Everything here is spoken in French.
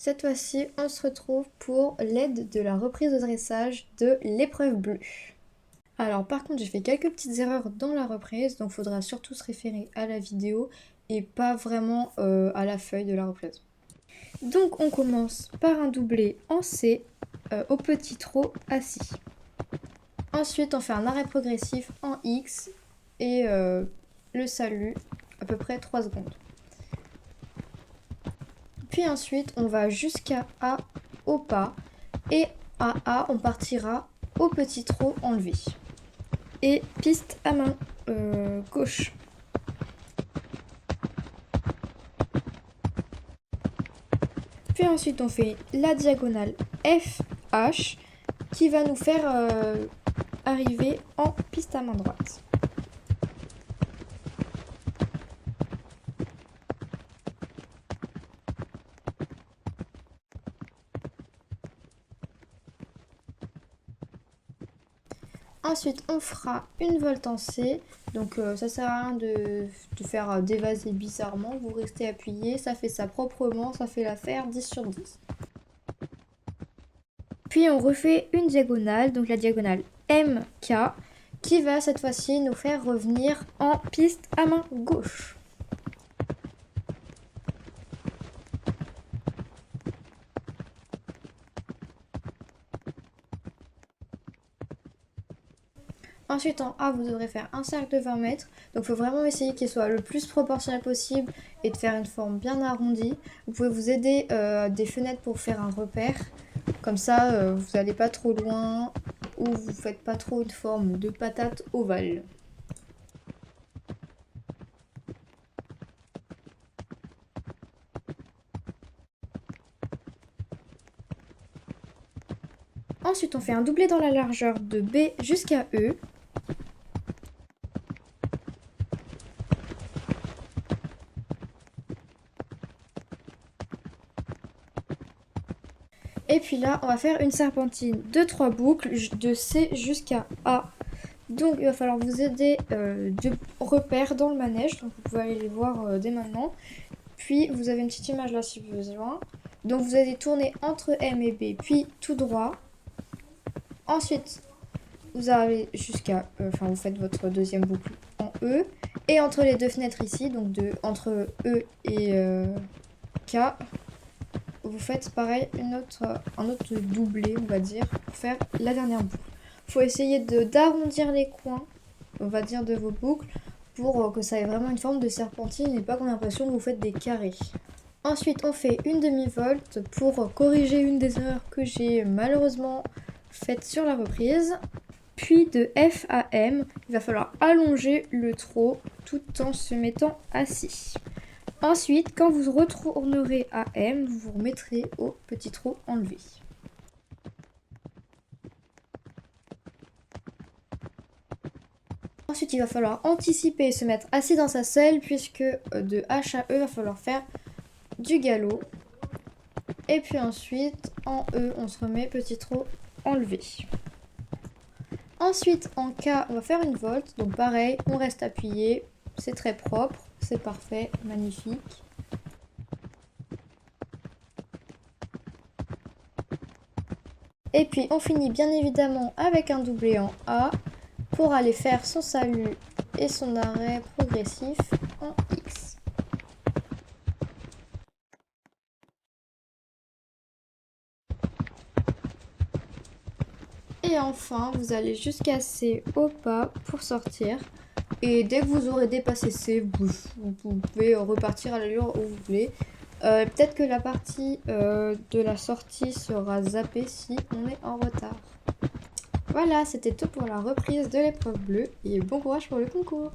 Cette fois-ci, on se retrouve pour l'aide de la reprise de dressage de l'épreuve bleue. Alors par contre, j'ai fait quelques petites erreurs dans la reprise, donc il faudra surtout se référer à la vidéo et pas vraiment à la feuille de la reprise. Donc on commence par un doublé en C au petit trot assis. Ensuite, on fait un arrêt progressif en X et le salut à peu près 3 secondes. Puis ensuite, on va jusqu'à A au pas et à A, on partira au petit trot enlevé. Et piste à main gauche. Puis ensuite, on fait la diagonale FH qui va nous faire arriver en piste à main droite. Ensuite, on fera une volte en C. Donc ça sert à rien de faire dévaser bizarrement. Vous restez appuyé, ça fait ça proprement, ça fait l'affaire 10 sur 10. Puis on refait une diagonale, donc la diagonale MK, qui va cette fois-ci nous faire revenir en piste à main gauche. Ensuite, en A, vous devrez faire un cercle de 20 mètres. Donc, il faut vraiment essayer qu'il soit le plus proportionnel possible et de faire une forme bien arrondie. Vous pouvez vous aider des fenêtres pour faire un repère. Comme ça, vous n'allez pas trop loin ou vous ne faites pas trop une forme de patate ovale. Ensuite, on fait un doublé dans la largeur de B jusqu'à E. Et puis là, on va faire une serpentine de 3 boucles de C jusqu'à A. Donc il va falloir vous aider de repères dans le manège. Donc vous pouvez aller les voir dès maintenant. Puis vous avez une petite image là si besoin. Donc vous allez tourner entre M et B, puis tout droit. Ensuite, vous arrivez jusqu'à... vous faites votre deuxième boucle en E. Et entre les deux fenêtres ici, donc entre E et K, vous faites pareil un autre doublé, on va dire, pour faire la dernière boucle. Il faut essayer d'arrondir les coins, on va dire, de vos boucles pour que ça ait vraiment une forme de serpentine et pas qu'on ait l'impression que vous faites des carrés. Ensuite, on fait une demi-volte pour corriger une des erreurs que j'ai malheureusement faites sur la reprise. Puis de F à M, il va falloir allonger le trot tout en se mettant assis. Ensuite, quand vous retournerez à M, vous vous remettrez au petit trot enlevé. Ensuite, il va falloir anticiper et se mettre assis dans sa selle puisque de H à E, il va falloir faire du galop. Et puis ensuite, en E, on se remet petit trot enlevé. Ensuite, en K, on va faire une volte. Donc pareil, on reste appuyé. C'est très propre, c'est parfait, magnifique. Et puis on finit bien évidemment avec un doublé en A pour aller faire son salut et son arrêt progressif en X. Et enfin, vous allez jusqu'à C au pas pour sortir. Et dès que vous aurez dépassé C, vous pouvez repartir à l'allure où vous voulez. Peut-être que la partie de la sortie sera zappée si on est en retard. Voilà, c'était tout pour la reprise de l'épreuve bleue et bon courage pour le concours!